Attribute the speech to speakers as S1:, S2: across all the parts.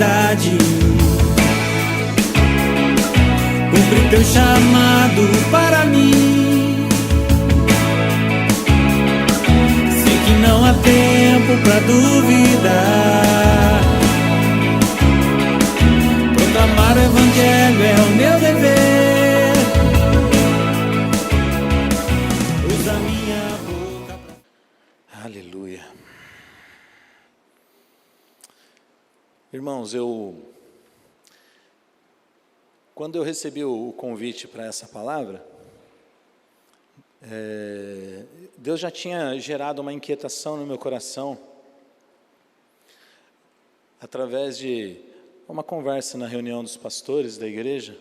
S1: verdade. Cumpre teu chamado para mim. Sei que não há tempo pra duvidar. Proclamar o evangelho é o meu dever. Usa minha boca pra...
S2: Aleluia. Irmãos, quando eu recebi o convite para essa palavra, Deus já tinha gerado uma inquietação no meu coração, através de uma conversa na reunião dos pastores da igreja,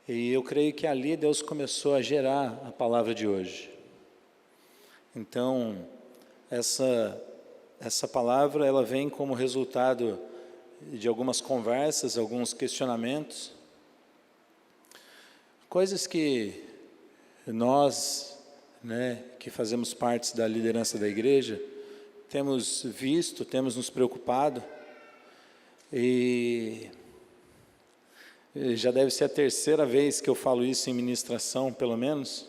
S2: e eu creio que ali Deus começou a gerar a palavra de hoje. Então, essa palavra, ela vem como resultado de algumas conversas, alguns questionamentos, coisas que nós, que fazemos parte da liderança da igreja, temos visto, temos nos preocupado, e já deve ser a terceira vez que eu falo isso em ministração, pelo menos,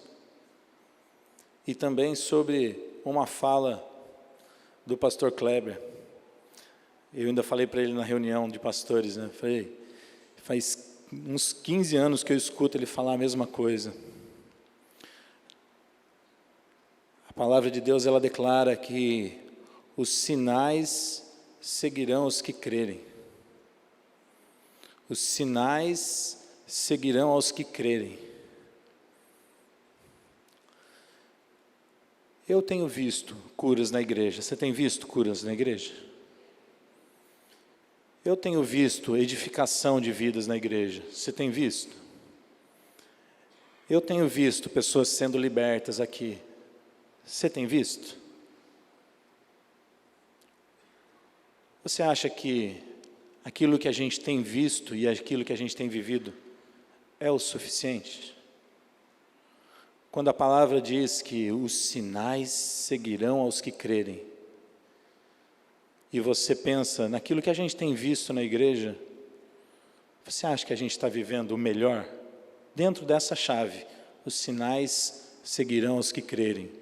S2: e também sobre uma fala do pastor Kleber. Eu ainda falei para ele na reunião de pastores, falei, faz uns 15 anos que eu escuto ele falar a mesma coisa. A palavra de Deus, ela declara que os sinais seguirão os que crerem. Os sinais seguirão aos que crerem. Eu tenho visto curas na igreja. Você tem visto curas na igreja? Eu tenho visto edificação de vidas na igreja. Você tem visto? Eu tenho visto pessoas sendo libertas aqui. Você tem visto? Você acha que aquilo que a gente tem visto e aquilo que a gente tem vivido é o suficiente? Quando a palavra diz que os sinais seguirão aos que crerem, e você pensa naquilo que a gente tem visto na igreja, você acha que a gente está vivendo o melhor? Dentro dessa chave, os sinais seguirão aos que crerem.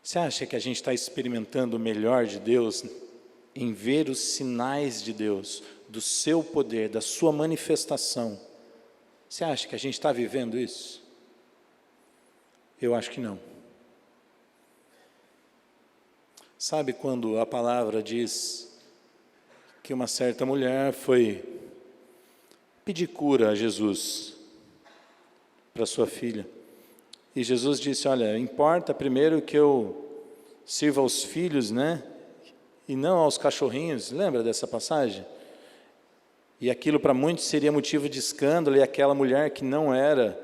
S2: Você acha que a gente está experimentando o melhor de Deus em ver os sinais de Deus, do seu poder, da sua manifestação? Você acha que a gente está vivendo isso? Eu acho que não. Sabe quando a palavra diz que uma certa mulher foi pedir cura a Jesus para sua filha, e Jesus disse, olha, importa primeiro que eu sirva aos filhos, e não aos cachorrinhos. Lembra dessa passagem? E aquilo para muitos seria motivo de escândalo, e aquela mulher que não era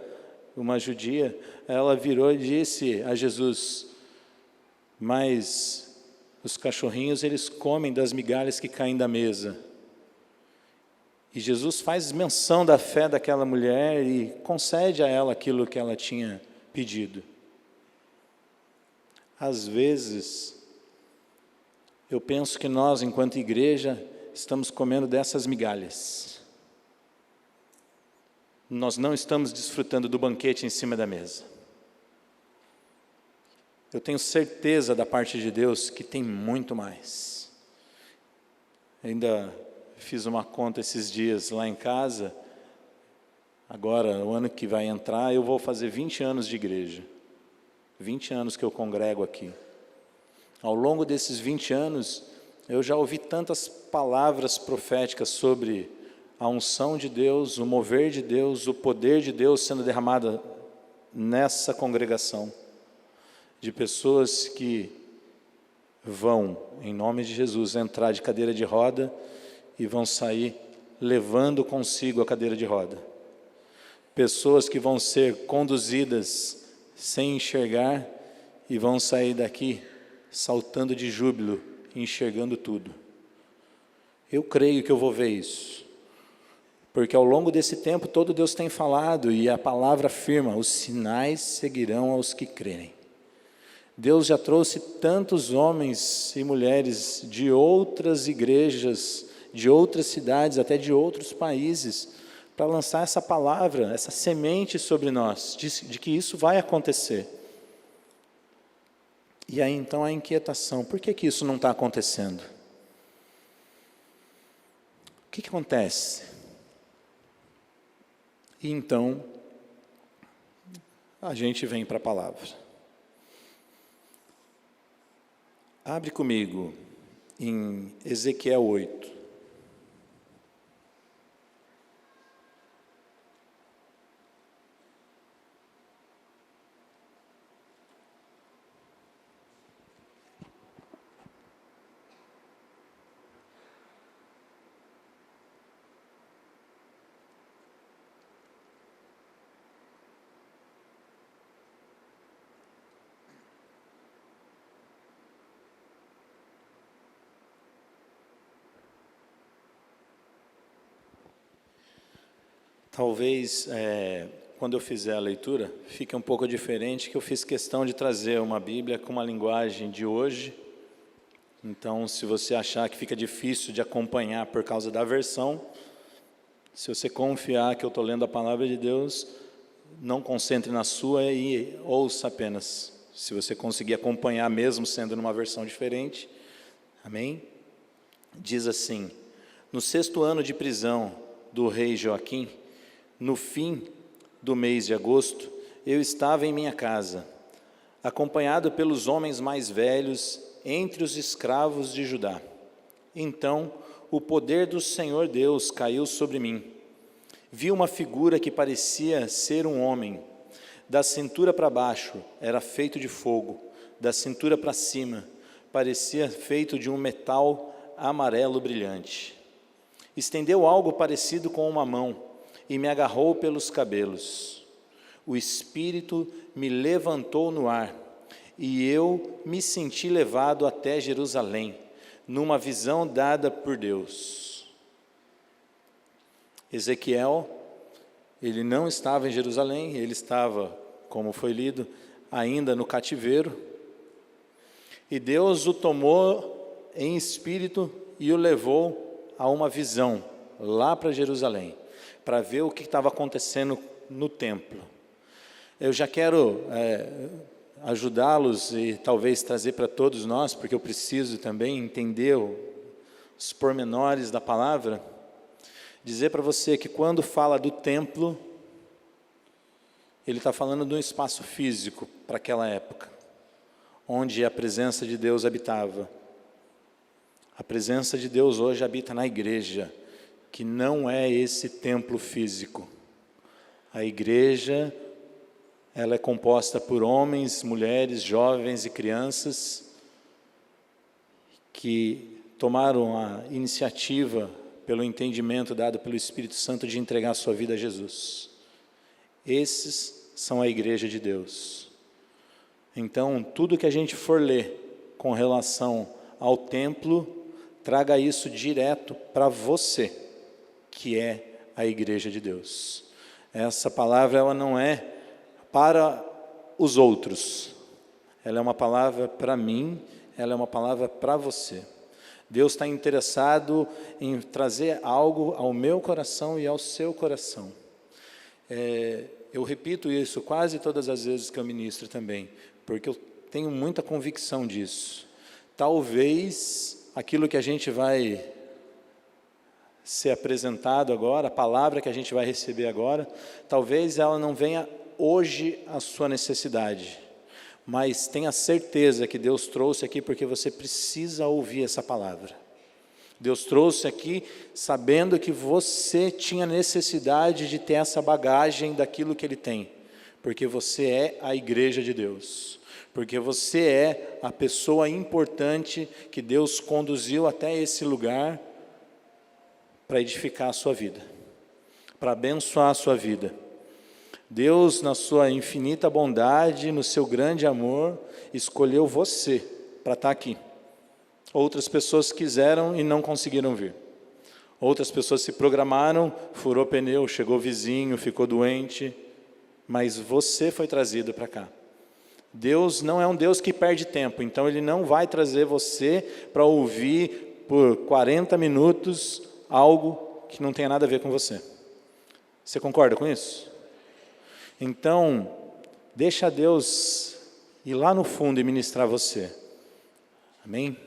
S2: uma judia, ela virou e disse a Jesus, mas os cachorrinhos, eles comem das migalhas que caem da mesa. E Jesus faz menção da fé daquela mulher e concede a ela aquilo que ela tinha pedido. Às vezes, eu penso que nós, enquanto igreja, estamos comendo dessas migalhas. Nós não estamos desfrutando do banquete em cima da mesa. Eu tenho certeza da parte de Deus que tem muito mais. Ainda fiz uma conta esses dias lá em casa. Agora, o ano que vai entrar, eu vou fazer 20 anos de igreja. 20 anos que eu congrego aqui. Ao longo desses 20 anos, eu já ouvi tantas palavras proféticas sobre a unção de Deus, o mover de Deus, o poder de Deus sendo derramado nessa congregação, de pessoas que vão, em nome de Jesus, entrar de cadeira de roda e vão sair levando consigo a cadeira de roda. Pessoas que vão ser conduzidas sem enxergar e vão sair daqui saltando de júbilo, enxergando tudo. Eu creio que eu vou ver isso, porque ao longo desse tempo todo Deus tem falado, e a palavra afirma, os sinais seguirão aos que crerem. Deus já trouxe tantos homens e mulheres de outras igrejas, de outras cidades, até de outros países, para lançar essa palavra, essa semente sobre nós, de que isso vai acontecer. E aí então a inquietação, por que isso não está acontecendo? O que acontece? E então, a gente vem para a palavra. Abre comigo em Ezequiel 8. Talvez, quando eu fizer a leitura, fique um pouco diferente, que eu fiz questão de trazer uma Bíblia com uma linguagem de hoje. Então, se você achar que fica difícil de acompanhar por causa da versão, se você confiar que eu estou lendo a palavra de Deus, não concentre na sua e ouça apenas. Se você conseguir acompanhar mesmo sendo numa versão diferente, amém? Diz assim: no 6º ano de prisão do rei Joaquim, no fim do mês de agosto, eu estava em minha casa, acompanhado pelos homens mais velhos entre os escravos de Judá. Então, o poder do Senhor Deus caiu sobre mim. Vi uma figura que parecia ser um homem. Da cintura para baixo era feito de fogo, da cintura para cima parecia feito de um metal amarelo brilhante. Estendeu algo parecido com uma mão e me agarrou pelos cabelos. O Espírito me levantou no ar, e eu me senti levado até Jerusalém, numa visão dada por Deus. Ezequiel, ele não estava em Jerusalém, ele estava, como foi lido, ainda no cativeiro, e Deus o tomou em espírito e o levou a uma visão, lá para Jerusalém, para ver o que estava acontecendo no templo. Eu já quero ajudá-los e talvez trazer para todos nós, porque eu preciso também entender os pormenores da palavra, dizer para você que quando fala do templo, ele está falando de um espaço físico para aquela época, onde a presença de Deus habitava. A presença de Deus hoje habita na igreja, que não é esse templo físico. A igreja, ela é composta por homens, mulheres, jovens e crianças que tomaram a iniciativa, pelo entendimento dado pelo Espírito Santo, de entregar sua vida a Jesus. Esses são a igreja de Deus. Então, tudo que a gente for ler com relação ao templo, traga isso direto para você, que é a igreja de Deus. Essa palavra, ela não é para os outros, ela é uma palavra para mim, ela é uma palavra para você. Deus está interessado em trazer algo ao meu coração e ao seu coração. Eu repito isso quase todas as vezes que eu ministro também, porque eu tenho muita convicção disso. Talvez aquilo que a gente vai ser apresentado agora, a palavra que a gente vai receber agora, talvez ela não venha hoje à sua necessidade, mas tenha certeza que Deus trouxe aqui porque você precisa ouvir essa palavra. Deus trouxe aqui sabendo que você tinha necessidade de ter essa bagagem daquilo que Ele tem, porque você é a igreja de Deus, porque você é a pessoa importante que Deus conduziu até esse lugar para edificar a sua vida, para abençoar a sua vida. Deus, na sua infinita bondade, no seu grande amor, escolheu você para estar aqui. Outras pessoas quiseram e não conseguiram vir. Outras pessoas se programaram, furou pneu, chegou vizinho, ficou doente, mas você foi trazido para cá. Deus não é um Deus que perde tempo, então Ele não vai trazer você para ouvir por 40 minutos algo que não tenha nada a ver com você. Você concorda com isso? Então, deixa Deus ir lá no fundo e ministrar você. Amém?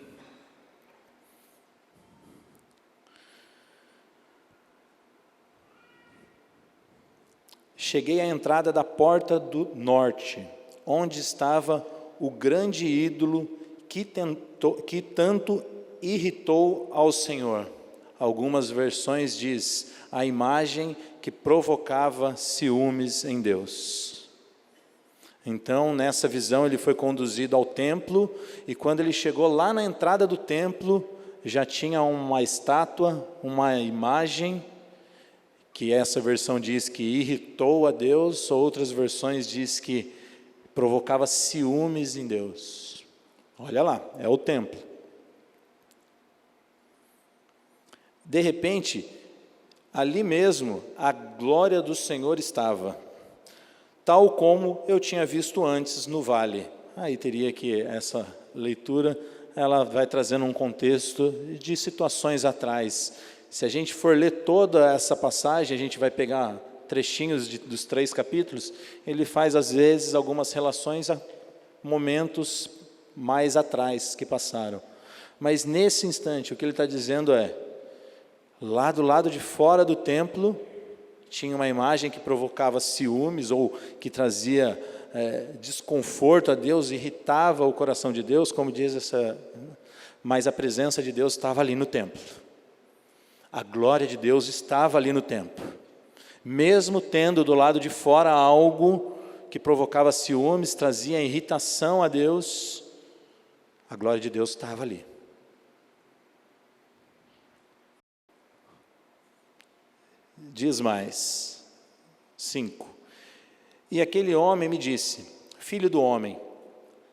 S2: Cheguei à entrada da porta do norte, onde estava o grande ídolo que tanto irritou ao Senhor. Algumas versões diz, a imagem que provocava ciúmes em Deus. Então, nessa visão, ele foi conduzido ao templo, e quando ele chegou lá na entrada do templo, já tinha uma estátua, uma imagem, que essa versão diz que irritou a Deus, outras versões diz que provocava ciúmes em Deus. Olha lá, é o templo. De repente, ali mesmo, a glória do Senhor estava, tal como eu tinha visto antes no vale. Aí teria que, essa leitura, ela vai trazendo um contexto de situações atrás. Se a gente for ler toda essa passagem, a gente vai pegar trechinhos dos 3 capítulos, ele faz às vezes algumas relações a momentos mais atrás que passaram. Mas nesse instante, o que ele está dizendo é, lá do lado de fora do templo, tinha uma imagem que provocava ciúmes, ou que trazia desconforto a Deus, irritava o coração de Deus, como diz mas a presença de Deus estava ali no templo. A glória de Deus estava ali no templo. Mesmo tendo do lado de fora algo que provocava ciúmes, trazia irritação a Deus, a glória de Deus estava ali. Diz mais, 5. E aquele homem me disse, filho do homem,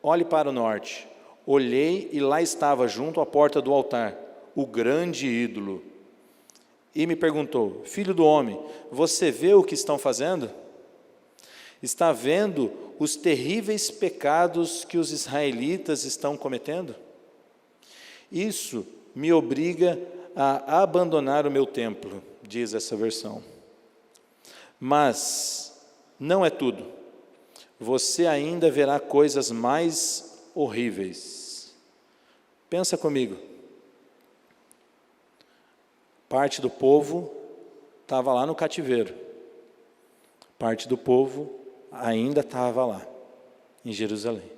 S2: olhe para o norte. Olhei e lá estava junto à porta do altar, o grande ídolo. E me perguntou, filho do homem, você vê o que estão fazendo? Está vendo os terríveis pecados que os israelitas estão cometendo? Isso me obriga a abandonar o meu templo, diz essa versão. Mas não é tudo. Você ainda verá coisas mais horríveis. Pensa comigo. Parte do povo estava lá no cativeiro. Parte do povo ainda estava lá, em Jerusalém.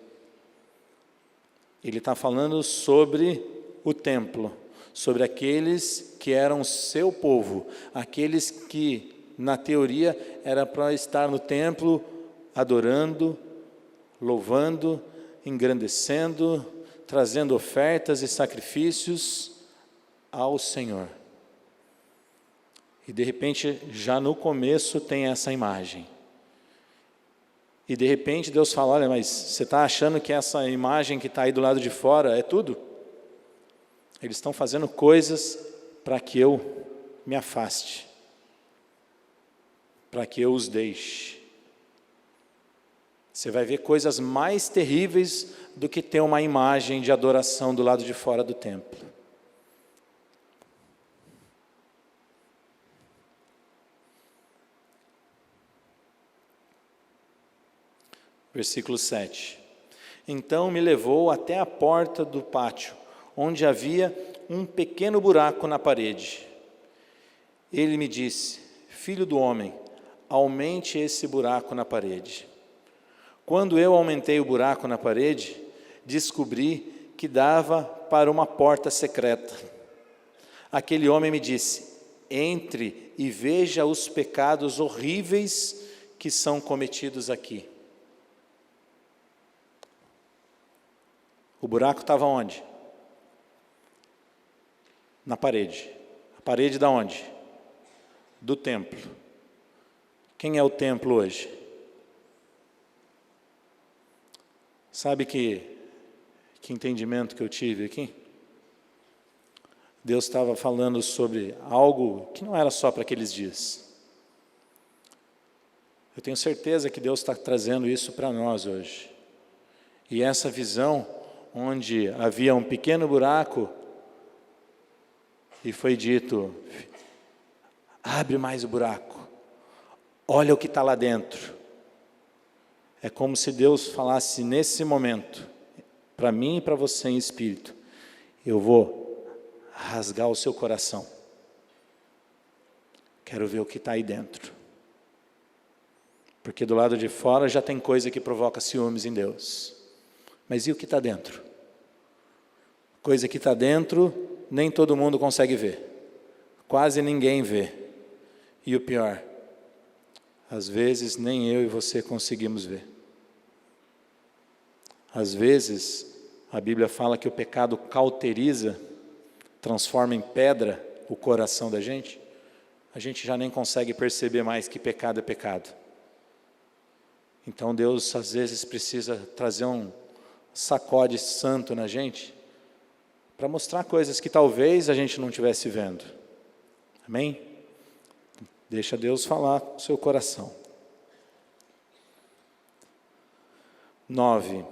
S2: Ele está falando sobre o templo, sobre aqueles que eram seu povo, aqueles que, na teoria, era para estar no templo, adorando, louvando, engrandecendo, trazendo ofertas e sacrifícios ao Senhor. E de repente, já no começo tem essa imagem. E de repente Deus fala, olha, mas você está achando que essa imagem que está aí do lado de fora é tudo? Eles estão fazendo coisas para que eu me afaste, para que eu os deixe. Você vai ver coisas mais terríveis do que ter uma imagem de adoração do lado de fora do templo. Versículo 7. Então me levou até a porta do pátio, onde havia um pequeno buraco na parede. Ele me disse, filho do homem, aumente esse buraco na parede. Quando eu aumentei o buraco na parede, descobri que dava para uma porta secreta. Aquele homem me disse, entre e veja os pecados horríveis que são cometidos aqui. O buraco estava onde? Na parede. A parede da onde? Do templo. Quem é o templo hoje? Sabe que entendimento que eu tive aqui? Deus estava falando sobre algo que não era só para aqueles dias. Eu tenho certeza que Deus está trazendo isso para nós hoje. E essa visão, onde havia um pequeno buraco, e foi dito: abre mais o buraco, olha o que está lá dentro. É como se Deus falasse nesse momento, para mim e para você em espírito: eu vou rasgar o seu coração, quero ver o que está aí dentro. Porque do lado de fora já tem coisa que provoca ciúmes em Deus, mas e o que está dentro? Coisa que está dentro, nem todo mundo consegue ver, quase ninguém vê, e o pior, às vezes nem eu e você conseguimos ver. Às vezes, a Bíblia fala que o pecado cauteriza, transforma em pedra o coração da gente, a gente já nem consegue perceber mais que pecado é pecado. Então Deus às vezes precisa trazer um sacode santo na gente, para mostrar coisas que talvez a gente não estivesse vendo. Amém? Deixa Deus falar com o seu coração. 9.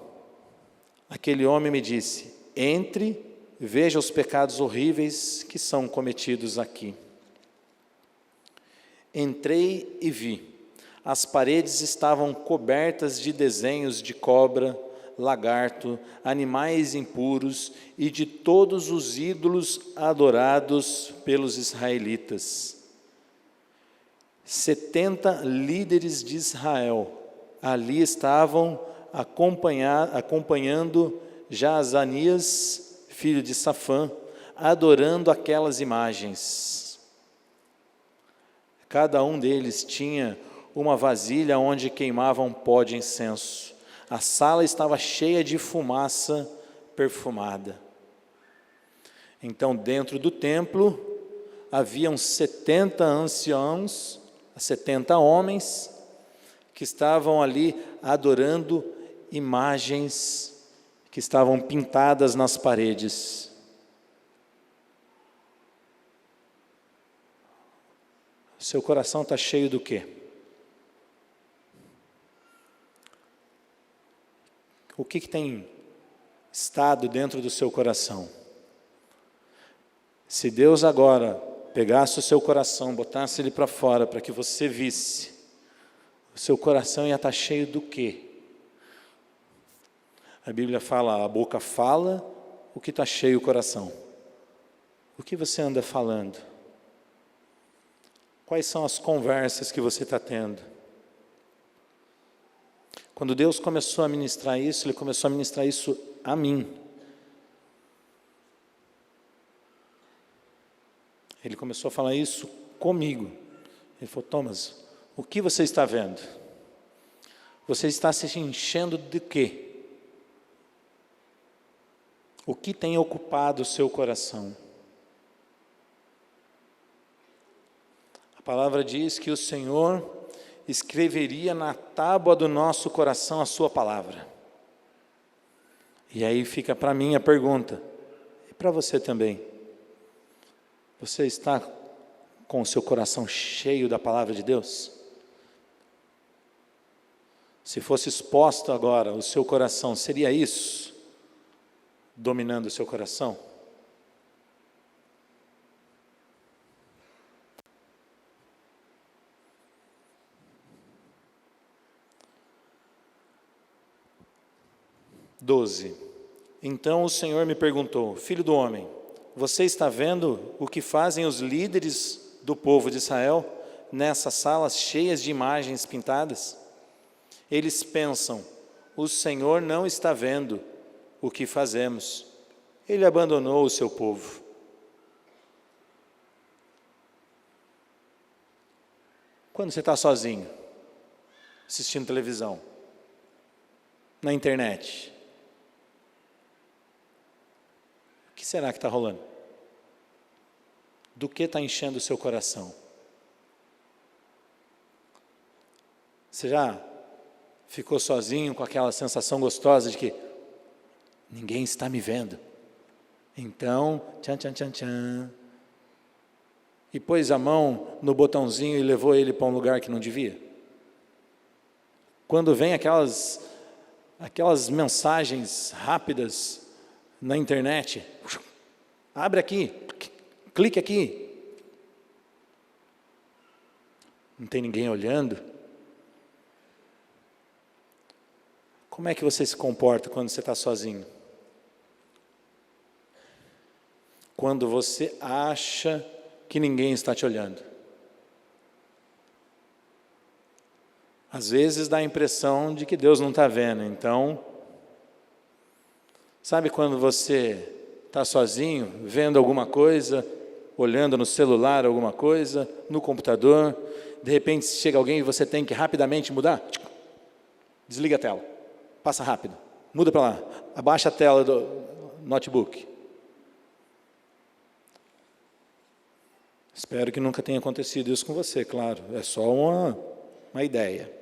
S2: Aquele homem me disse: entre, veja os pecados horríveis que são cometidos aqui. Entrei e vi. As paredes estavam cobertas de desenhos de cobra, lagarto, animais impuros e de todos os ídolos adorados pelos israelitas. 70 líderes de Israel ali estavam acompanhando Jaazanias, filho de Safã, adorando aquelas imagens. Cada um deles tinha uma vasilha onde queimavam pó de incenso. A sala estava cheia de fumaça perfumada. Então, dentro do templo, haviam 70 anciãos, 70 homens, que estavam ali adorando imagens que estavam pintadas nas paredes. Seu coração está cheio do quê? O que tem estado dentro do seu coração? Se Deus agora pegasse o seu coração, botasse ele para fora, para que você visse, o seu coração ia estar cheio do quê? A Bíblia fala, a boca fala, o que está cheio o coração. O que você anda falando? Quais são as conversas que você está tendo? Quando Deus começou a ministrar isso, Ele começou a ministrar isso a mim. Ele começou a falar isso comigo. Ele falou: Thomas, o que você está vendo? Você está se enchendo de quê? O que tem ocupado o seu coração? A palavra diz que o Senhor escreveria na tábua do nosso coração a sua palavra. E aí fica para mim a pergunta, e para você também: você está com o seu coração cheio da palavra de Deus? Se fosse exposto agora o seu coração, seria isso dominando o seu coração? Então o Senhor me perguntou: filho do homem, você está vendo o que fazem os líderes do povo de Israel nessas salas cheias de imagens pintadas? Eles pensam: o Senhor não está vendo o que fazemos. Ele abandonou o seu povo. Quando você está sozinho, assistindo televisão, na internet, o que será que está rolando? Do que está enchendo o seu coração? Você já ficou sozinho com aquela sensação gostosa de que ninguém está me vendo? Então, tchan, tchan, tchan, tchan, e pôs a mão no botãozinho e levou ele para um lugar que não devia? Quando vem aquelas aquelas mensagens rápidas na internet. Abre aqui, clique aqui. Não tem ninguém olhando. Como é que você se comporta quando você está sozinho? Quando você acha que ninguém está te olhando. Às vezes dá a impressão de que Deus não está vendo. Então, sabe quando você está sozinho, vendo alguma coisa, olhando no celular alguma coisa, no computador, de repente chega alguém e você tem que rapidamente mudar? Desliga a tela, passa rápido, muda para lá, abaixa a tela do notebook. Espero que nunca tenha acontecido isso com você, claro, é só uma ideia.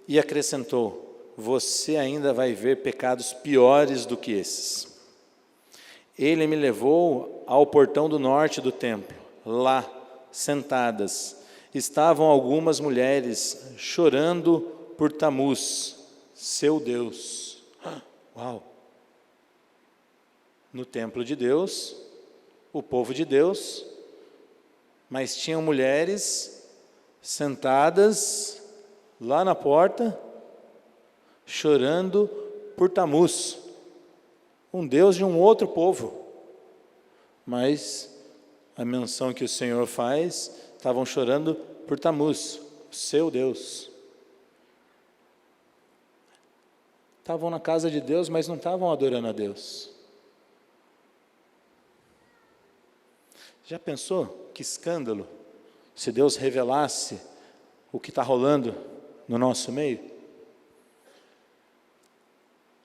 S2: E acrescentou: você ainda vai ver pecados piores do que esses. Ele me levou ao portão do norte do templo. Lá, sentadas, estavam algumas mulheres chorando por Tamuz, seu Deus. Uau! No templo de Deus, o povo de Deus, mas tinham mulheres sentadas lá na porta, chorando por Tamuz, um Deus de um outro povo. Mas a menção que o Senhor faz, estavam chorando por Tamuz, seu Deus. Estavam na casa de Deus, mas não estavam adorando a Deus. Já pensou que escândalo se Deus revelasse o que está rolando no nosso meio?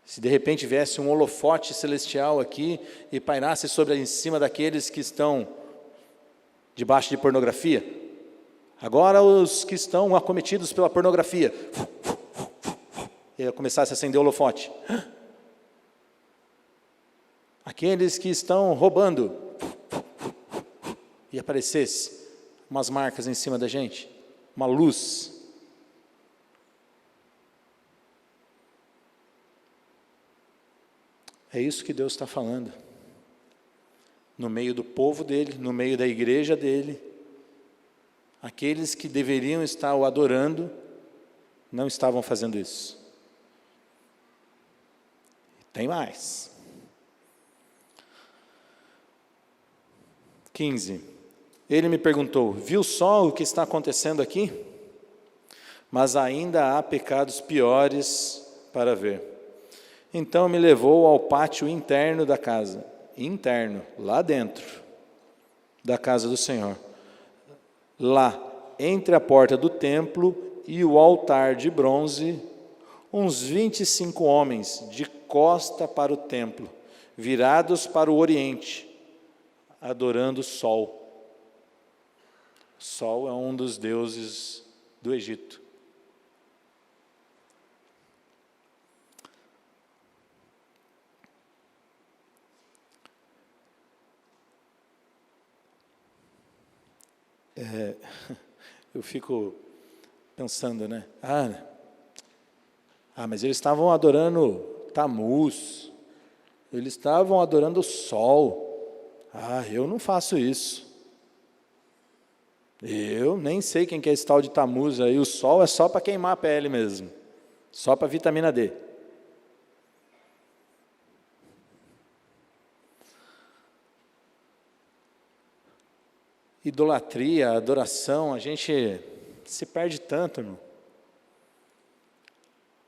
S2: Se de repente viesse um holofote celestial aqui e pairasse em cima daqueles que estão debaixo de pornografia. Agora os que estão acometidos pela pornografia. E começasse a acender o holofote. Aqueles que estão roubando. E aparecesse umas marcas em cima da gente. Uma luz. É isso que Deus está falando. No meio do povo dele, no meio da igreja dele, aqueles que deveriam estar o adorando, não estavam fazendo isso. Tem mais. 15. Ele me perguntou: viu só o que está acontecendo aqui? Mas ainda há pecados piores para ver. Então me levou ao pátio interno da casa, lá dentro da casa do Senhor. Lá, entre a porta do templo e o altar de bronze, uns 25 homens de costa para o templo, virados para o oriente, adorando o sol. O sol é um dos deuses do Egito. Eu fico pensando, né? Mas eles estavam adorando Tamuz, eles estavam adorando o sol. Eu não faço isso. Eu nem sei quem que é esse tal de Tamuz aí. O sol é só para queimar a pele mesmo, só para vitamina D. Idolatria, adoração, a gente se perde tanto, irmão.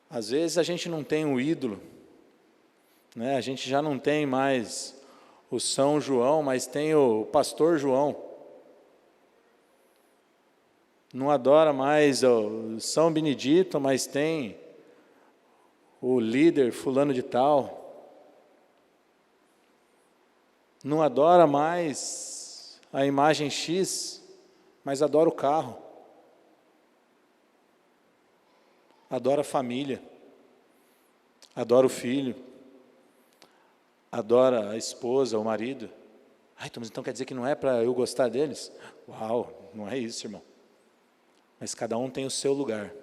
S2: Às vezes a gente não tem um ídolo, né? A gente já não tem mais o São João, mas tem o Pastor João. Não adora mais o São Benedito, mas tem o líder fulano de tal. Não adora mais a imagem X, mas adora o carro. Adora a família. Adora o filho. Adora a esposa, o marido. Ai, mas então quer dizer que não é para eu gostar deles? Uau, não é isso, irmão. Mas cada um tem o seu lugar.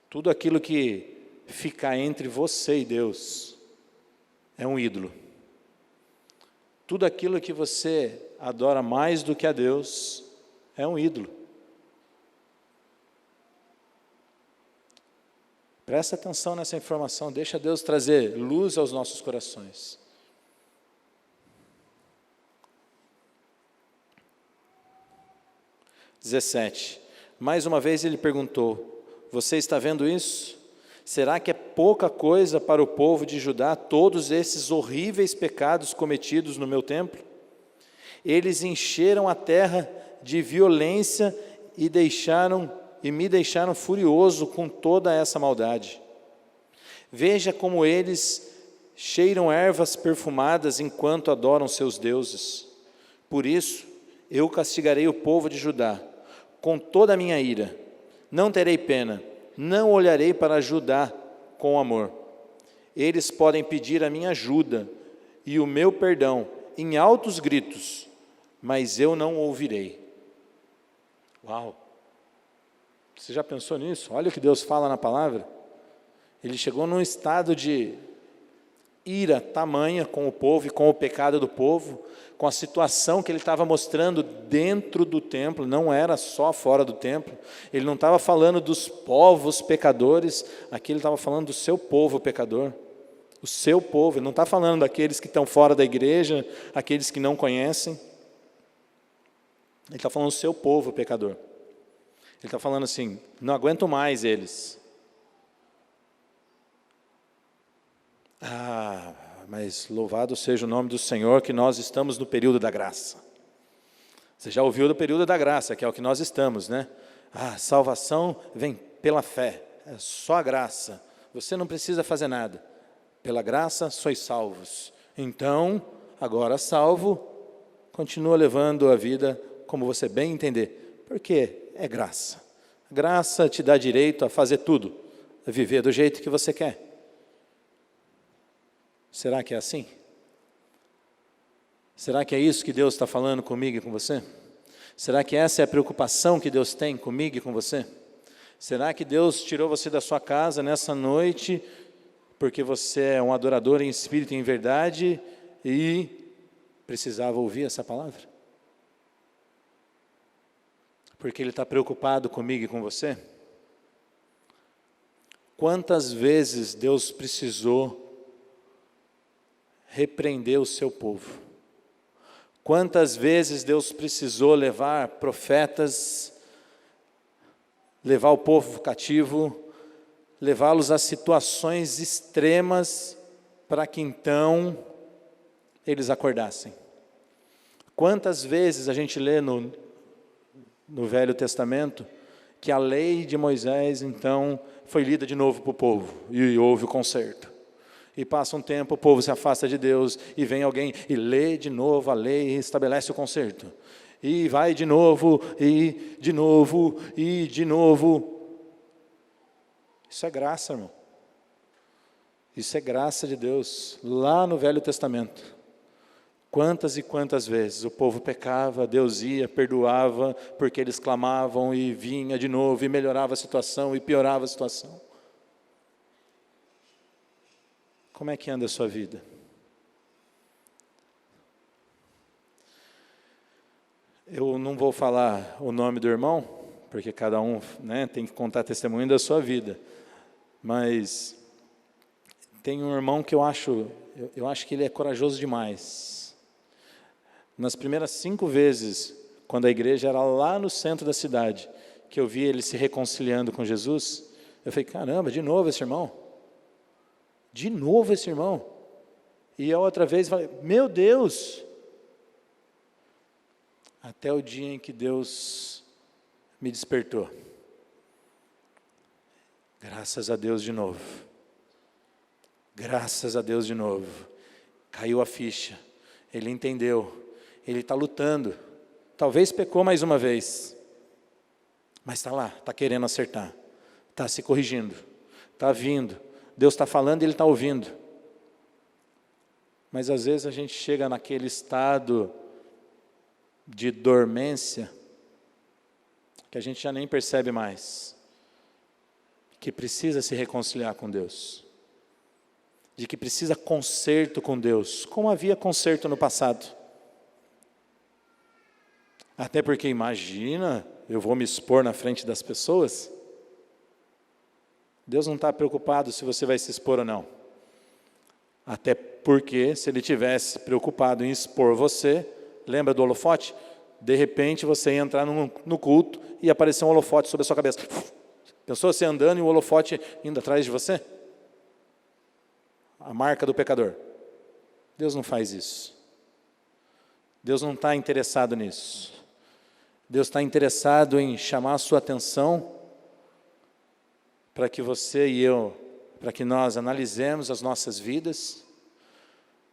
S2: Tudo aquilo que fica entre você e Deus é um ídolo. Tudo aquilo que você adora mais do que a Deus é um ídolo. Presta atenção nessa informação, deixa Deus trazer luz aos nossos corações. Mais uma vez ele perguntou: você está vendo isso? Será que é pouca coisa para o povo de Judá todos esses horríveis pecados cometidos no meu templo? Eles encheram a terra de violência e me deixaram furioso com toda essa maldade. Veja como eles cheiram ervas perfumadas enquanto adoram seus deuses. Por isso, eu castigarei o povo de Judá com toda a minha ira. Não terei pena, não olharei para Judá com amor. Eles podem pedir a minha ajuda e o meu perdão em altos gritos, mas eu não ouvirei. Uau! Você já pensou nisso? Olha o que Deus fala na palavra. Ele chegou num estado de ira tamanha com o povo e com o pecado do povo, com a situação que ele estava mostrando dentro do templo, não era só fora do templo. Ele não estava falando dos povos pecadores, aqui ele estava falando do seu povo pecador. O seu povo, ele não está falando daqueles que estão fora da igreja, aqueles que não conhecem. Ele está falando do seu povo pecador. Ele está falando assim: não aguento mais eles. Mas louvado seja o nome do Senhor, que nós estamos no período da graça. Você já ouviu do período da graça, que é o que nós estamos, né? Salvação vem pela fé, é só a graça. Você não precisa fazer nada. Pela graça sois salvos. Então, agora salvo, continua levando a vida como você bem entender. Porque é graça. Graça te dá direito a fazer tudo, a viver do jeito que você quer. Será que é assim? Será que é isso que Deus está falando comigo e com você? Será que essa é a preocupação que Deus tem comigo e com você? Será que Deus tirou você da sua casa nessa noite porque você é um adorador em espírito e em verdade e precisava ouvir essa palavra? Porque Ele está preocupado comigo e com você? Quantas vezes Deus precisou repreender o seu povo? Quantas vezes Deus precisou levar profetas, levar o povo cativo, levá-los a situações extremas, para que então eles acordassem? Quantas vezes a gente lê no Velho Testamento que a lei de Moisés então foi lida de novo para o povo, e houve o conserto. E passa um tempo, o povo se afasta de Deus, e vem alguém e lê de novo a lei e estabelece o conserto. E vai de novo, e de novo, e de novo. Isso é graça, irmão. Isso é graça de Deus. Lá no Velho Testamento, quantas e quantas vezes o povo pecava, Deus ia, perdoava, porque eles clamavam, e vinha de novo, e melhorava a situação, e piorava a situação. Como é que anda a sua vida? Eu não vou falar o nome do irmão, porque cada um, né, tem que contar testemunho da sua vida. Mas tem um irmão que eu acho que ele é corajoso demais. Nas primeiras 5 vezes, quando a igreja era lá no centro da cidade, que eu vi ele se reconciliando com Jesus, eu falei: caramba, de novo esse irmão? De novo esse irmão? E a outra vez falei: meu Deus! Até o dia em que Deus me despertou. Graças a Deus de novo. Graças a Deus de novo. Caiu a ficha. Ele entendeu. Ele está lutando. Talvez pecou mais uma vez. Mas está lá, está querendo acertar. Está se corrigindo. Está vindo. Deus está falando e ele está ouvindo. Mas às vezes a gente chega naquele estado de dormência que a gente já nem percebe mais, que precisa se reconciliar com Deus, de que precisa conserto com Deus, como havia conserto no passado. Até porque imagina, eu vou me expor na frente das pessoas. Deus não está preocupado se você vai se expor ou não. Até porque, se Ele tivesse preocupado em expor você, lembra do holofote? De repente você ia entrar no culto e aparecer um holofote sobre a sua cabeça. Pensou você andando e o holofote indo atrás de você? A marca do pecador. Deus não faz isso. Deus não está interessado nisso. Deus está interessado em chamar a sua atenção para que você e eu, para que nós analisemos as nossas vidas,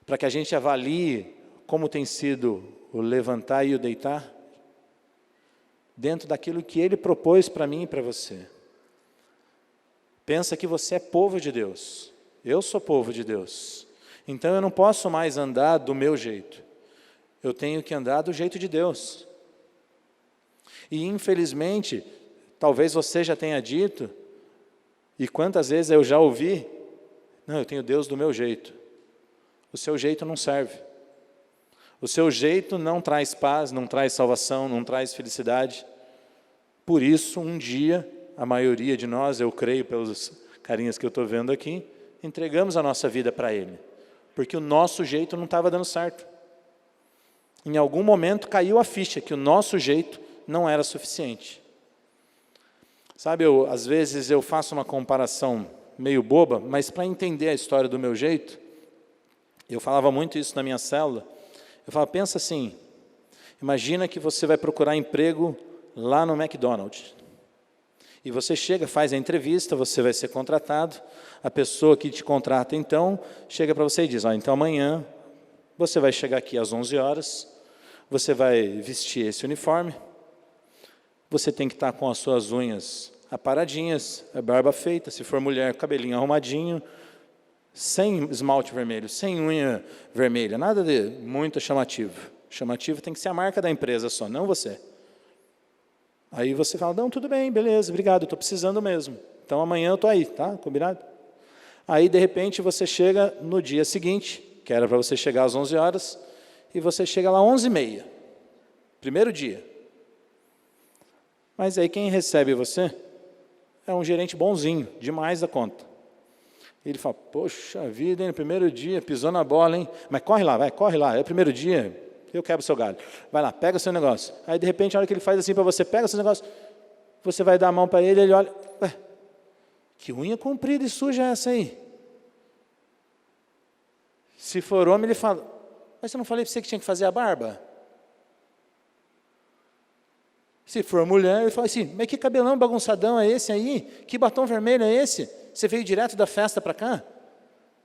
S2: para que a gente avalie como tem sido o levantar e o deitar, dentro daquilo que Ele propôs para mim e para você. Pensa que você é povo de Deus, eu sou povo de Deus, então eu não posso mais andar do meu jeito, eu tenho que andar do jeito de Deus. E infelizmente, talvez você já tenha dito, e quantas vezes eu já ouvi, não, eu tenho Deus do meu jeito. O seu jeito não serve. O seu jeito não traz paz, não traz salvação, não traz felicidade. Por isso, um dia, a maioria de nós, eu creio pelos carinhas que eu estou vendo aqui, entregamos a nossa vida para Ele. Porque o nosso jeito não estava dando certo. Em algum momento caiu a ficha que o nosso jeito não era suficiente. Sabe, às vezes eu faço uma comparação meio boba, mas para entender a história do meu jeito, eu falava muito isso na minha célula, eu falava, pensa assim, imagina que você vai procurar emprego lá no McDonald's, e você chega, faz a entrevista, você vai ser contratado, a pessoa que te contrata então, chega para você e diz, então amanhã, você vai chegar aqui às 11 horas, você vai vestir esse uniforme, você tem que estar com as suas unhas aparadinhas, a barba feita, se for mulher, cabelinho arrumadinho, sem esmalte vermelho, sem unha vermelha, nada de muito chamativo. Chamativo tem que ser a marca da empresa só, não você. Aí você fala, não, tudo bem, beleza, obrigado, estou precisando mesmo. Então amanhã eu estou aí, tá? Combinado? Aí de repente você chega no dia seguinte, que era para você chegar às 11 horas, e você chega lá às 11h30, primeiro dia. Mas aí quem recebe você é um gerente bonzinho, demais da conta. Ele fala, poxa vida, hein, no primeiro dia, pisou na bola, hein? Mas corre lá, vai, corre lá, é o primeiro dia, eu quebro o seu galho. Vai lá, pega o seu negócio. Aí, de repente, a hora que ele faz assim para você, pega o seu negócio, você vai dar a mão para ele, ele olha, ué, que unha comprida e suja é essa aí? Se for homem, ele fala, mas eu não falei para você que tinha que fazer a barba? Se for mulher, ele fala assim, mas que cabelão bagunçadão é esse aí? Que batom vermelho é esse? Você veio direto da festa para cá?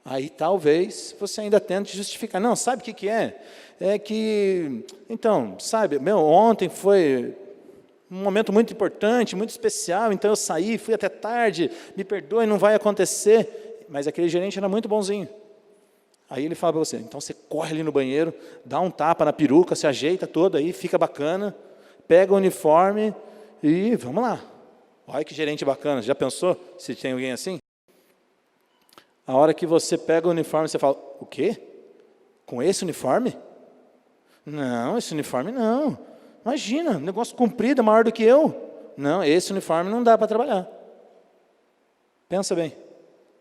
S2: Aí talvez você ainda tente justificar. Não, sabe o que é? É que, então, sabe, ontem foi um momento muito importante, muito especial, então eu saí, fui até tarde, me perdoe, não vai acontecer. Mas aquele gerente era muito bonzinho. Aí ele fala para você, então você corre ali no banheiro, dá um tapa na peruca, se ajeita toda aí, fica bacana, pega o uniforme e vamos lá. Olha que gerente bacana, já pensou se tem alguém assim? A hora que você pega o uniforme, você fala, o quê? Com esse uniforme? Não, esse uniforme não. Imagina, negócio comprido, maior do que eu. Não, esse uniforme não dá para trabalhar. Pensa bem,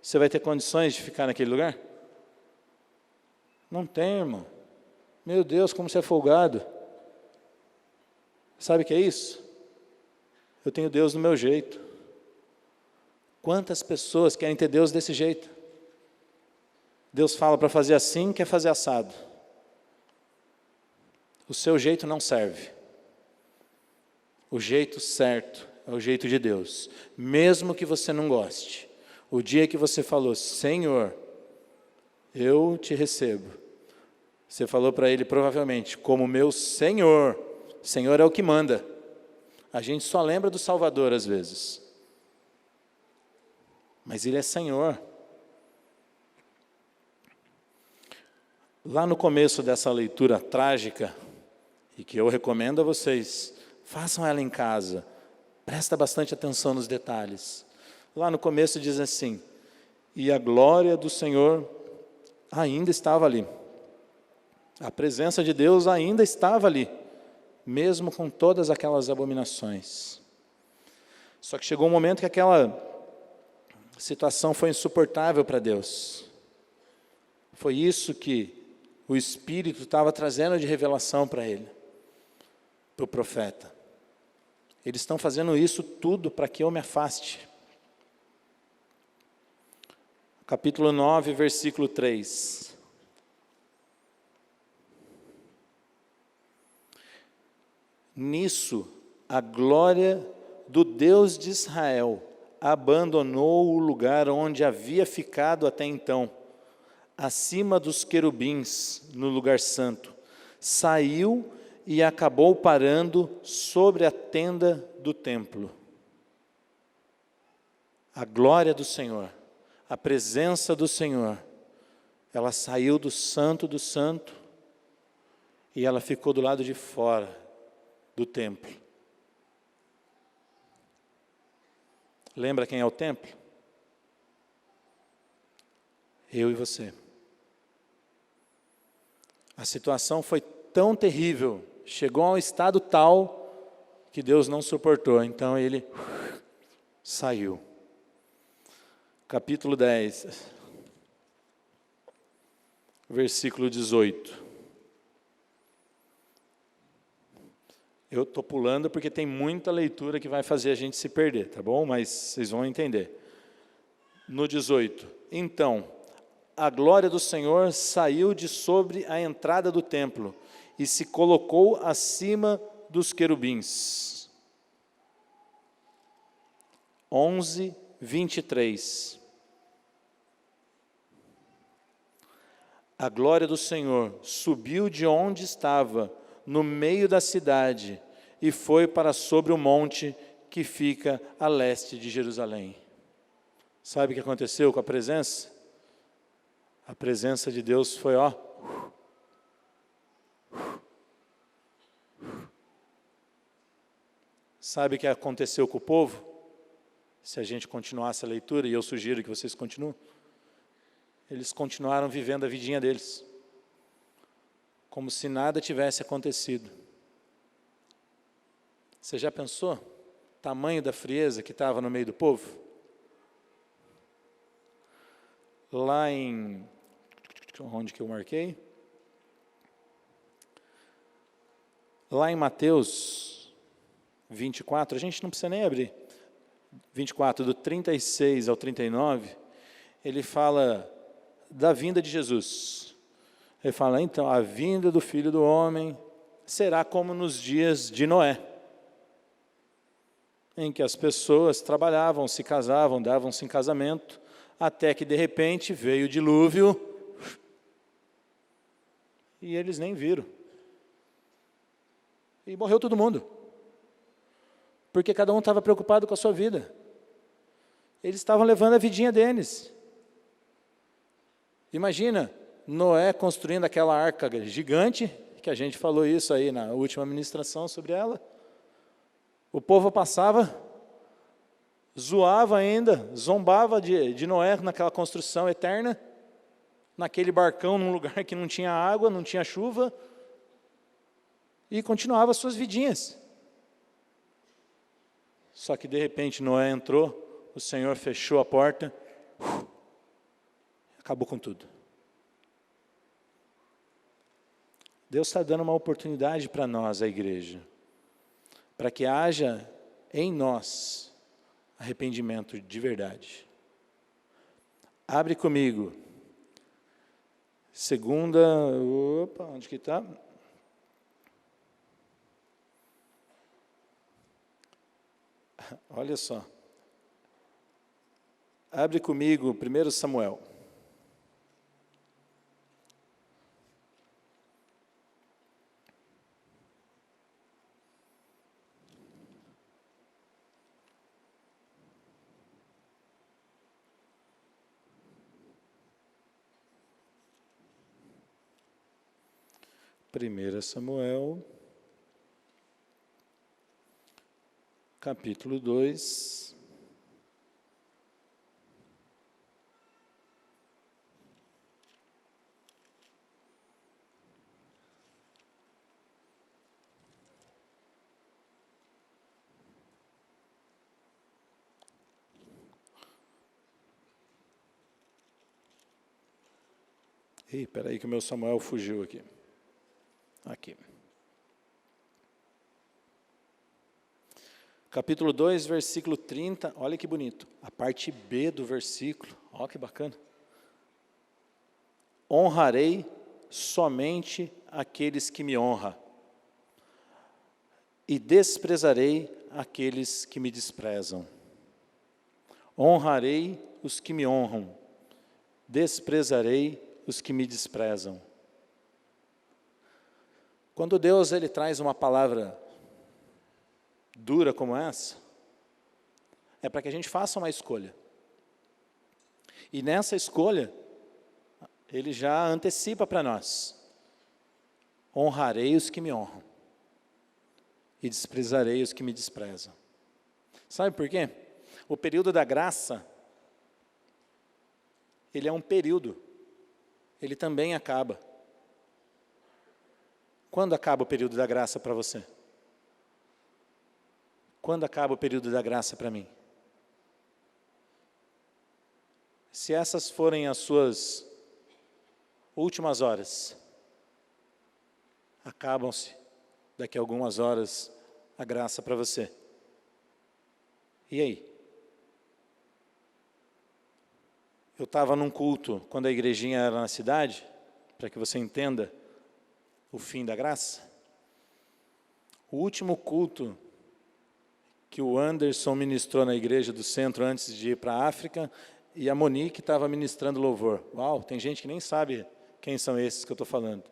S2: você vai ter condições de ficar naquele lugar? Não tem, irmão. Meu Deus, como você é folgado. Sabe o que é isso? Eu tenho Deus do meu jeito. Quantas pessoas querem ter Deus desse jeito? Deus fala para fazer assim, quer fazer assado. O seu jeito não serve. O jeito certo é o jeito de Deus. Mesmo que você não goste. O dia que você falou, Senhor, eu te recebo. Você falou para Ele provavelmente, como meu Senhor. Senhor é o que manda. A gente só lembra do Salvador às vezes. Mas Ele é Senhor. Lá no começo dessa leitura trágica, e que eu recomendo a vocês, façam ela em casa, presta bastante atenção nos detalhes. Lá no começo diz assim: e a glória do Senhor ainda estava ali. A presença de Deus ainda estava ali, mesmo com todas aquelas abominações. Só que chegou um momento que aquela situação foi insuportável para Deus. Foi isso que o Espírito estava trazendo de revelação para ele, para o profeta. Eles estão fazendo isso tudo para que eu me afaste. Capítulo 9, versículo 3. Nisso, a glória do Deus de Israel abandonou o lugar onde havia ficado até então, acima dos querubins, no lugar santo. Saiu e acabou parando sobre a tenda do templo. A glória do Senhor, a presença do Senhor, ela saiu do santo e ela ficou do lado de fora do templo. Lembra quem é o templo? Eu e você. A situação foi tão terrível, chegou a um estado tal que Deus não suportou, então ele saiu. Capítulo 10, versículo 18. Eu estou pulando porque tem muita leitura que vai fazer a gente se perder, tá bom? Mas vocês vão entender. No 18, então, a glória do Senhor saiu de sobre a entrada do templo e se colocou acima dos querubins. 11, 23. A glória do Senhor subiu de onde estava, no meio da cidade, e foi para sobre o monte que fica a leste de Jerusalém. Sabe o que aconteceu com a presença? A presença de Deus foi, ó. Sabe o que aconteceu com o povo? Se a gente continuasse a leitura, e eu sugiro que vocês continuem, eles continuaram vivendo a vidinha deles, como se nada tivesse acontecido. Você já pensou? O tamanho da frieza que estava no meio do povo? Lá em... onde que eu marquei? Lá em Mateus 24, a gente não precisa nem abrir. 24, do 36 ao 39, ele fala da vinda de Jesus. Ele fala, então, a vinda do Filho do Homem será como nos dias de Noé, em que as pessoas trabalhavam, se casavam, davam-se em casamento, até que de repente veio o dilúvio e eles nem viram. E morreu todo mundo, porque cada um estava preocupado com a sua vida. Eles estavam levando a vidinha deles. Imagina, Noé construindo aquela arca gigante, que a gente falou isso aí na última ministração sobre ela. O povo passava, zoava ainda, zombava de Noé naquela construção eterna, naquele barcão num lugar que não tinha água, não tinha chuva, e continuava as suas vidinhas. Só que de repente Noé entrou, o Senhor fechou a porta, acabou com tudo. Deus está dando uma oportunidade para nós, a igreja, para que haja em nós arrependimento de verdade. Abre comigo. Onde que está? Olha só. Abre comigo 1 Samuel. 1 Samuel, capítulo 2. Espera aí que o meu Samuel fugiu aqui. Aqui. Capítulo 2, versículo 30, olha que bonito. A parte B do versículo, olha que bacana. Honrarei somente aqueles que me honram, e desprezarei aqueles que me desprezam. Honrarei os que me honram, desprezarei os que me desprezam. Quando Deus ele traz uma palavra dura como essa, é para que a gente faça uma escolha. E nessa escolha, ele já antecipa para nós: honrarei os que me honram e desprezarei os que me desprezam. Sabe por quê? O período da graça, ele é um período, ele também acaba. Quando acaba o período da graça para você? Quando acaba o período da graça para mim? Se essas forem as suas últimas horas, acabam-se daqui a algumas horas a graça para você. E aí? Eu estava num culto, quando a igrejinha era na cidade, para que você entenda o fim da graça. O último culto que o Anderson ministrou na igreja do centro antes de ir para a África, e a Monique estava ministrando louvor. Uau, tem gente que nem sabe quem são esses que eu estou falando.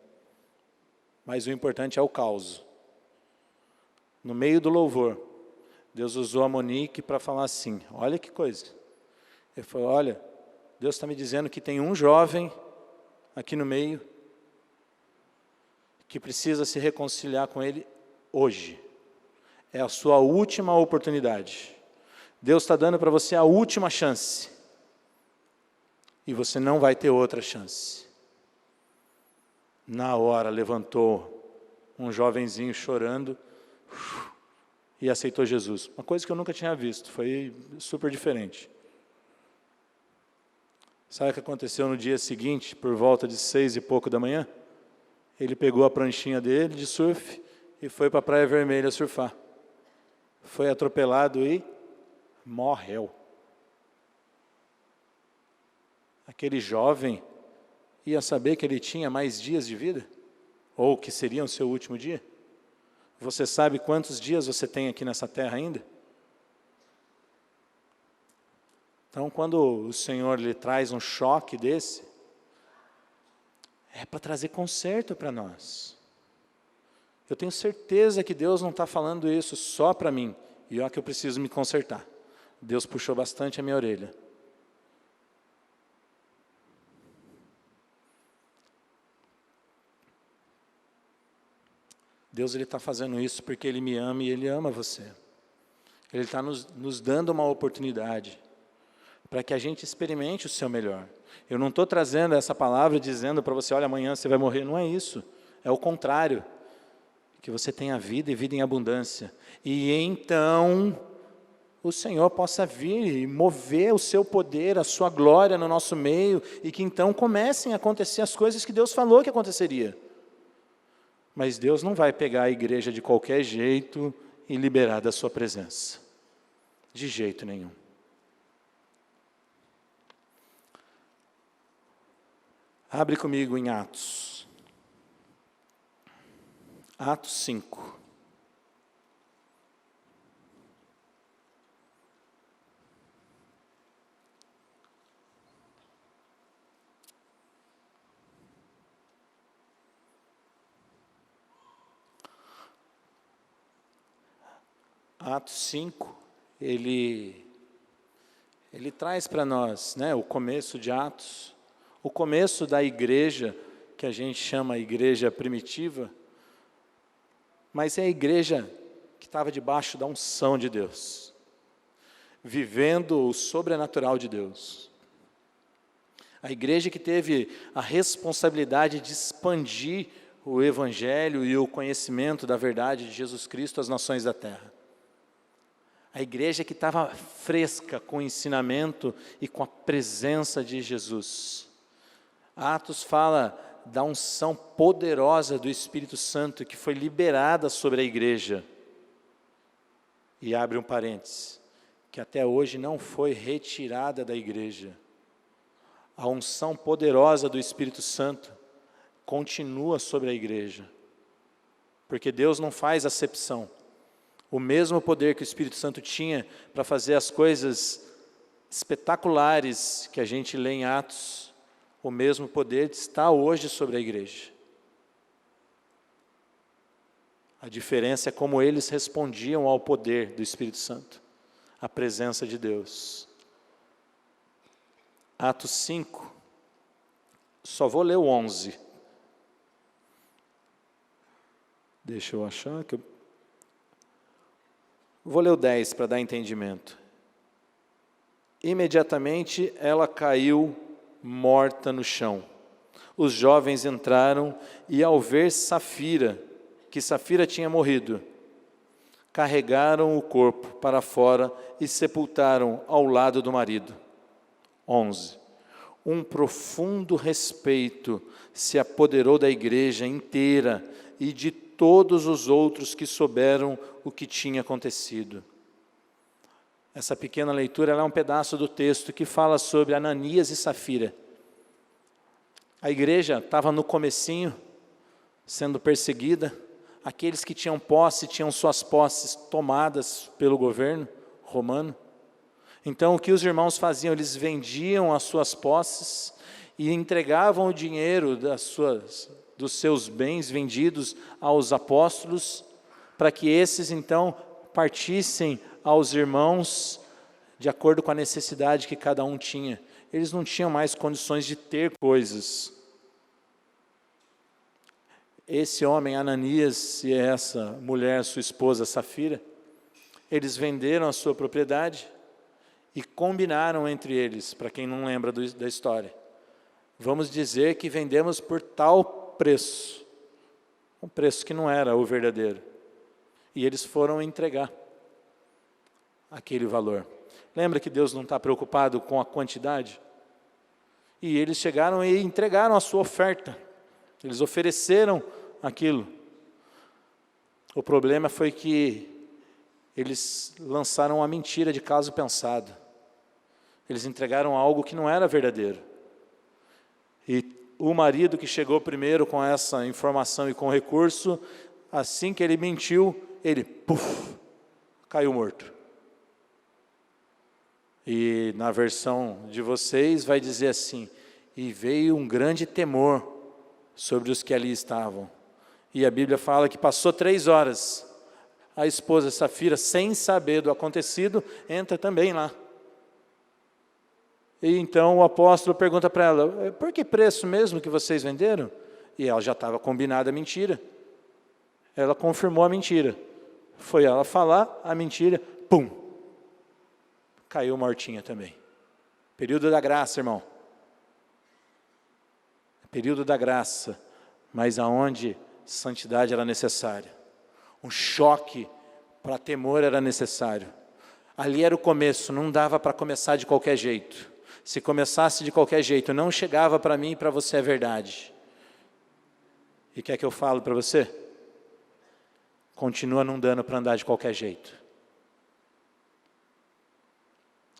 S2: Mas o importante é o caos. No meio do louvor, Deus usou a Monique para falar assim, olha que coisa. Ele falou, olha, Deus está me dizendo que tem um jovem aqui no meio que precisa se reconciliar com ele hoje. É a sua última oportunidade. Deus está dando para você a última chance. E você não vai ter outra chance. Na hora levantou um jovenzinho chorando e aceitou Jesus. Uma coisa que eu nunca tinha visto, foi super diferente. Sabe o que aconteceu no dia seguinte, por volta de 6 e pouco da manhã? Ele pegou a pranchinha dele de surf e foi para a Praia Vermelha surfar. Foi atropelado e morreu. Aquele jovem ia saber que ele tinha mais dias de vida? Ou que seria o seu último dia? Você sabe quantos dias você tem aqui nessa terra ainda? Então, quando o Senhor lhe traz um choque desse, é para trazer conserto para nós. Eu tenho certeza que Deus não está falando isso só para mim, e ó que eu preciso me consertar. Deus puxou bastante a minha orelha. Deus está fazendo isso porque Ele me ama e Ele ama você. Ele está nos dando uma oportunidade para que a gente experimente o seu melhor. Eu não estou trazendo essa palavra dizendo para você, olha, amanhã você vai morrer. Não é isso. É o contrário. Que você tenha vida e vida em abundância. E então o Senhor possa vir e mover o seu poder, a sua glória no nosso meio, e que então comecem a acontecer as coisas que Deus falou que aconteceria. Mas Deus não vai pegar a igreja de qualquer jeito e liberar da sua presença. De jeito nenhum. Abre comigo em Atos. Atos 5. Atos 5, ele traz para nós, né, o começo de Atos, o começo da igreja que a gente chama a igreja primitiva, mas é a igreja que estava debaixo da unção de Deus, vivendo o sobrenatural de Deus. A igreja que teve a responsabilidade de expandir o evangelho e o conhecimento da verdade de Jesus Cristo às nações da terra. A igreja que estava fresca com o ensinamento e com a presença de Jesus. Atos fala da unção poderosa do Espírito Santo que foi liberada sobre a igreja. E abre um parênteses, que até hoje não foi retirada da igreja. A unção poderosa do Espírito Santo continua sobre a igreja, porque Deus não faz acepção. O mesmo poder que o Espírito Santo tinha para fazer as coisas espetaculares que a gente lê em Atos, o mesmo poder está hoje sobre a igreja. A diferença é como eles respondiam ao poder do Espírito Santo, à presença de Deus. Atos 5, só vou ler o 11. Deixa eu achar que eu... Vou ler o 10 para dar entendimento. Imediatamente ela caiu morta no chão. Os jovens entraram e, ao ver que Safira tinha morrido, carregaram o corpo para fora e sepultaram ao lado do marido. 11. Um profundo respeito se apoderou da igreja inteira e de todos os outros que souberam o que tinha acontecido. Essa pequena leitura ela é um pedaço do texto que fala sobre Ananias e Safira. A igreja estava no comecinho, sendo perseguida. Aqueles que tinham posse, tinham suas posses tomadas pelo governo romano. Então, o que os irmãos faziam? Eles vendiam as suas posses e entregavam o dinheiro dos seus bens vendidos aos apóstolos, para que esses, então, partissem aos irmãos de acordo com a necessidade que cada um tinha. Eles não tinham mais condições de ter coisas. Esse homem, Ananias, e essa mulher, sua esposa, Safira, eles venderam a sua propriedade e combinaram entre eles, para quem não lembra da história, vamos dizer que vendemos por tal preço, um preço que não era o verdadeiro, e eles foram entregar aquele valor. Lembra que Deus não está preocupado com a quantidade? E eles chegaram e entregaram a sua oferta, eles ofereceram aquilo. O problema foi que eles lançaram uma mentira de caso pensado. Eles entregaram algo que não era verdadeiro. E o marido que chegou primeiro com essa informação e com recurso, assim que ele mentiu, ele, caiu morto. E na versão de vocês vai dizer assim, e veio um grande temor sobre os que ali estavam. E a Bíblia fala que passou 3 horas, a esposa Safira, sem saber do acontecido, entra também lá. E então o apóstolo pergunta para ela, por que preço mesmo que vocês venderam? E ela já estava combinada a mentira. Ela confirmou a mentira. Foi ela falar a mentira, caiu mortinha também. Período da graça, irmão. Período da graça, mas aonde santidade era necessária. Um choque para temor era necessário. Ali era o começo, não dava para começar de qualquer jeito. Se começasse de qualquer jeito, não chegava para mim e para você a verdade. E quer que eu falo para você? Continua não dando para andar de qualquer jeito.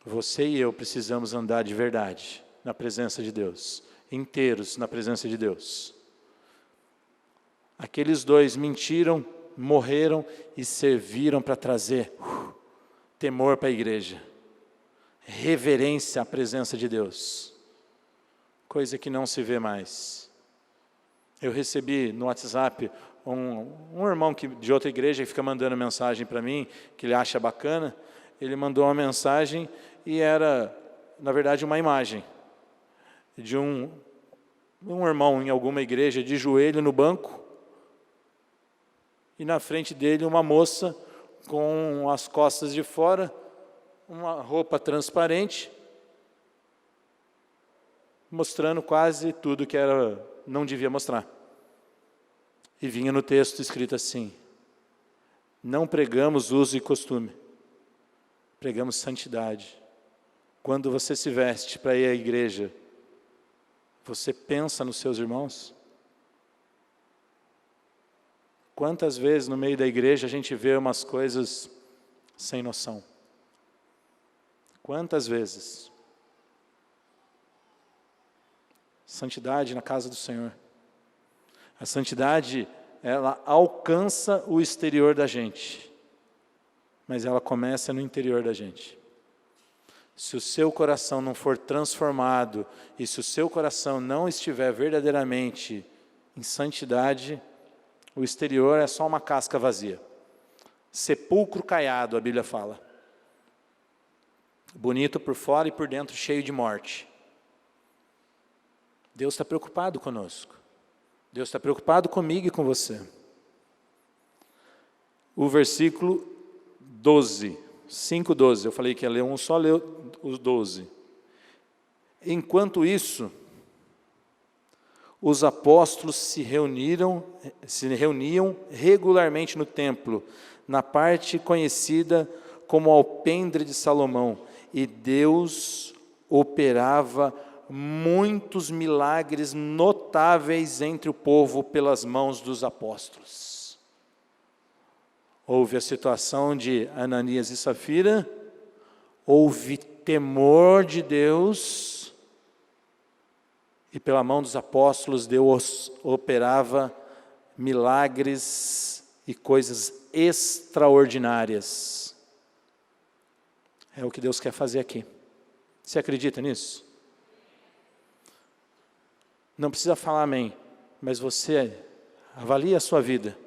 S2: Você e eu precisamos andar de verdade, na presença de Deus. Inteiros na presença de Deus. Aqueles 2 mentiram, morreram e serviram para trazer temor para a igreja. Reverência à presença de Deus. Coisa que não se vê mais. Eu recebi no WhatsApp um irmão de outra igreja que fica mandando mensagem para mim, que ele acha bacana. Ele mandou uma mensagem e era, na verdade, uma imagem de um um irmão em alguma igreja de joelho no banco, e na frente dele uma moça com as costas de fora, uma roupa transparente, mostrando quase tudo que não devia mostrar. E vinha no texto escrito assim: não pregamos uso e costume, pregamos santidade. Quando você se veste para ir à igreja, você pensa nos seus irmãos? Quantas vezes no meio da igreja a gente vê umas coisas sem noção? Quantas vezes? Santidade na casa do Senhor. A santidade, ela alcança o exterior da gente, mas ela começa no interior da gente. Se o seu coração não for transformado, e se o seu coração não estiver verdadeiramente em santidade, o exterior é só uma casca vazia. Sepulcro caiado, a Bíblia fala. Bonito por fora e por dentro cheio de morte. Deus está preocupado conosco. Deus está preocupado comigo e com você. O versículo 12, 5:12, eu falei que ia ler um, só leu os 12. Enquanto isso, os apóstolos se reuniam regularmente no templo, na parte conhecida como alpendre de Salomão, e Deus operava muitos milagres notáveis entre o povo pelas mãos dos apóstolos. Houve a situação de Ananias e Safira, houve temor de Deus, e pela mão dos apóstolos Deus operava milagres e coisas extraordinárias. É o que Deus quer fazer aqui. Você acredita nisso? Não precisa falar amém, mas você avalia a sua vida.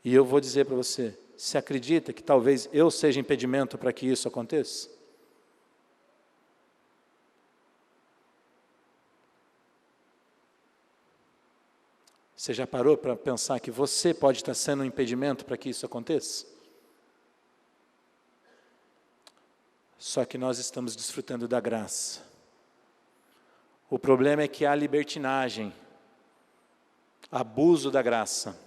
S2: E eu vou dizer para você, você acredita que talvez eu seja impedimento para que isso aconteça? Você já parou para pensar que você pode estar sendo um impedimento para que isso aconteça? Só que nós estamos desfrutando da graça. O problema é que há libertinagem, abuso da graça.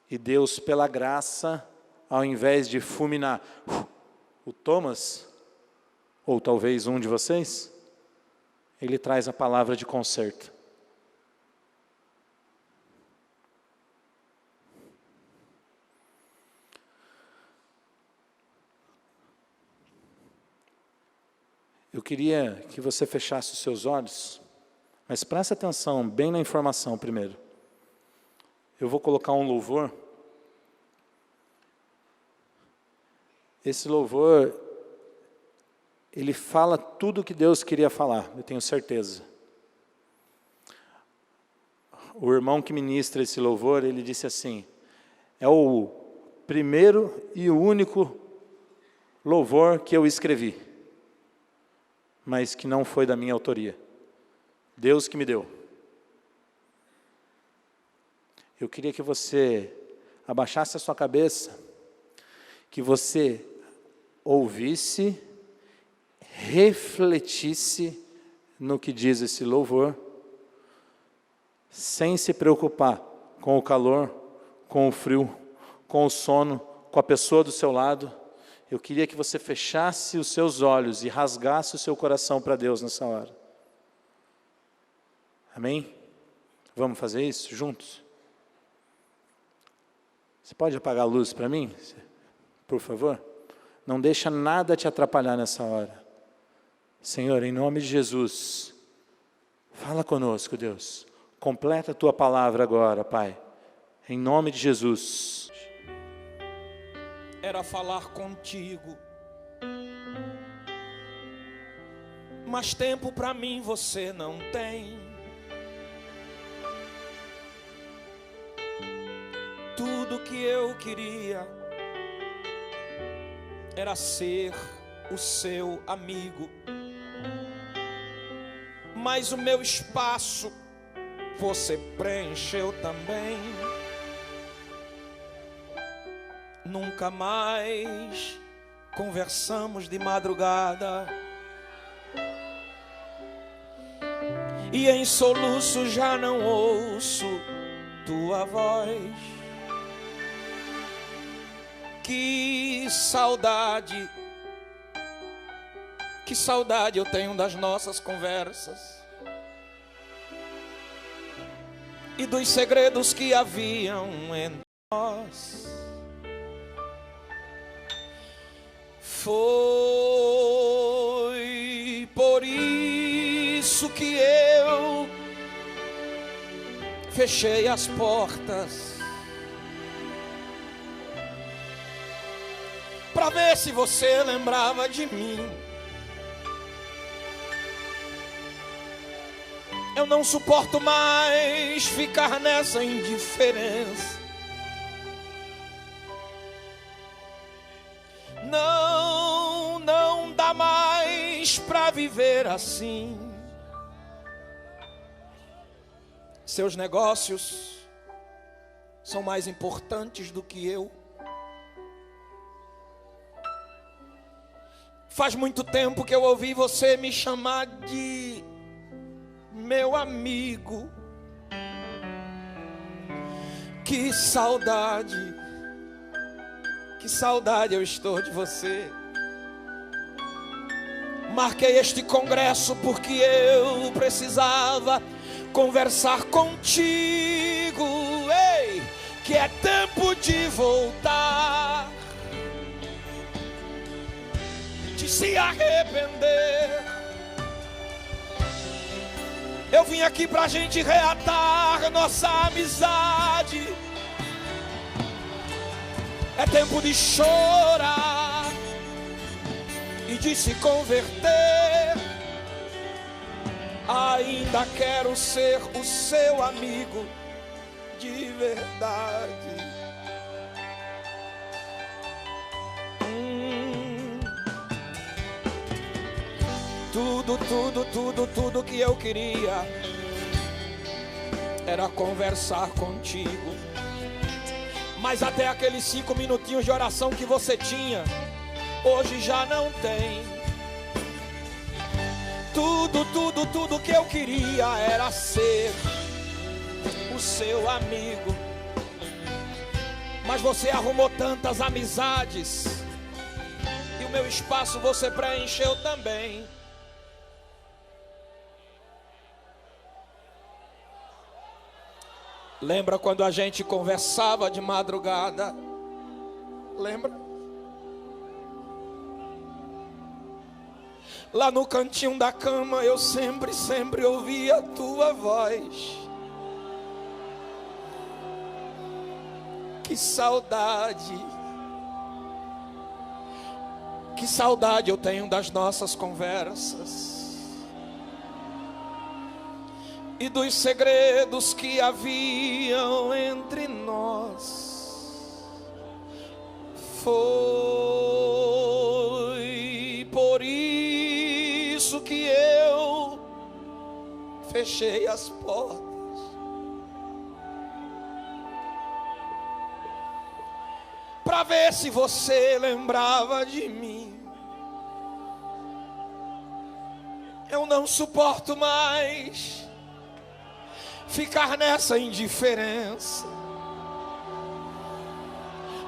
S2: E Deus, pela graça, ao invés de fulminar o Thomas, ou talvez um de vocês, Ele traz a palavra de conserto. Eu queria que você fechasse os seus olhos, mas preste atenção bem na informação primeiro. Eu vou colocar um louvor. Esse louvor, ele fala tudo o que Deus queria falar, eu tenho certeza. O irmão que ministra esse louvor, ele disse assim: é o primeiro e o único louvor que eu escrevi, mas que não foi da minha autoria. Deus que me deu. Eu queria que você abaixasse a sua cabeça, que você ouvisse, refletisse no que diz esse louvor, sem se preocupar com o calor, com o frio, com o sono, com a pessoa do seu lado. Eu queria que você fechasse os seus olhos e rasgasse o seu coração para Deus nessa hora. Amém? Vamos fazer isso juntos? Você pode apagar a luz para mim, por favor? Não deixa nada te atrapalhar nessa hora. Senhor, em nome de Jesus, fala conosco, Deus. Completa a Tua palavra agora, Pai. Em nome de Jesus.
S3: Era falar contigo, mas tempo para mim você não tem. Tudo que eu queria era ser o seu amigo, mas o meu espaço você preencheu também. Nunca mais conversamos de madrugada, e em soluço já não ouço tua voz. Que saudade eu tenho das nossas conversas e dos segredos que haviam entre nós. Foi por isso que eu fechei as portas, para ver se você lembrava de mim. Eu não suporto mais ficar nessa indiferença. Não dá mais pra viver assim. Seus negócios são mais importantes do que eu. Faz muito tempo que eu ouvi você me chamar de meu amigo. Que saudade eu estou de você. Marquei este congresso porque eu precisava conversar contigo. Ei, que é tempo de voltar, de se arrepender. Eu vim aqui pra gente reatar nossa amizade. É tempo de chorar e de se converter. Ainda quero ser o seu amigo de verdade. Tudo que eu queria era conversar contigo. Mas até aqueles 5 minutinhos de oração que você tinha, hoje já não tem. Tudo que eu queria era ser o seu amigo. Mas você arrumou tantas amizades, e o meu espaço você preencheu também. Lembra quando a gente conversava de madrugada? Lembra? Lá no cantinho da cama eu sempre ouvia a tua voz. Que saudade eu tenho das nossas conversas e dos segredos que haviam entre nós. Foi por isso que eu fechei as portas, para ver se você lembrava de mim. Eu não suporto mais ficar nessa indiferença.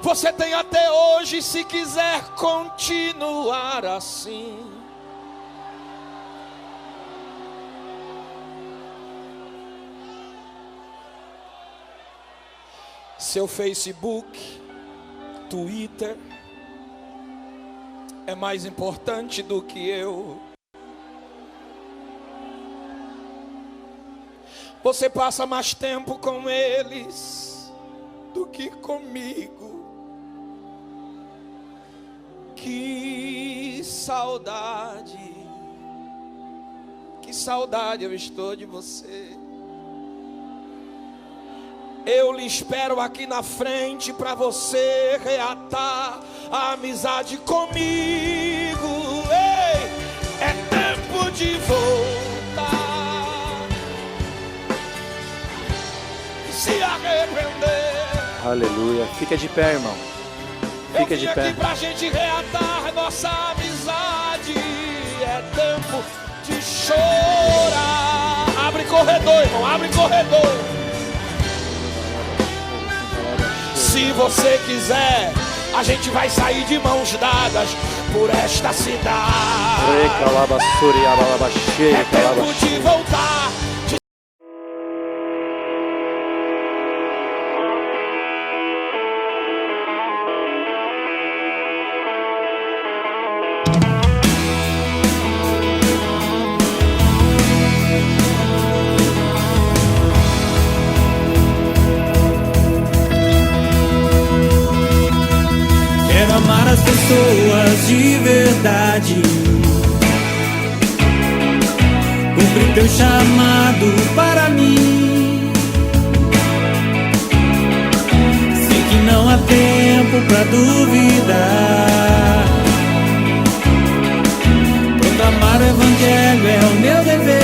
S3: Você tem até hoje, se quiser continuar assim. Seu Facebook, Twitter é mais importante do que eu. Você passa mais tempo com eles do que comigo. Que saudade eu estou de você. Eu lhe espero aqui na frente para você reatar a amizade comigo. Ei, é tempo de voltar. se arrepender.
S2: Aleluia. Fica de pé, irmão.
S3: Eu
S2: Fica
S3: vim
S2: de
S3: aqui
S2: pé.
S3: pra gente reatar nossa amizade. É tempo de chorar. Abre corredor, irmão, abre corredor. Se você quiser, a gente vai sair de mãos dadas por esta cidade. É tempo de voltar.
S1: Quero amar as pessoas de verdade, cumprir teu chamado para mim. Sei que não há tempo pra duvidar. Proclamar o evangelho é o meu dever.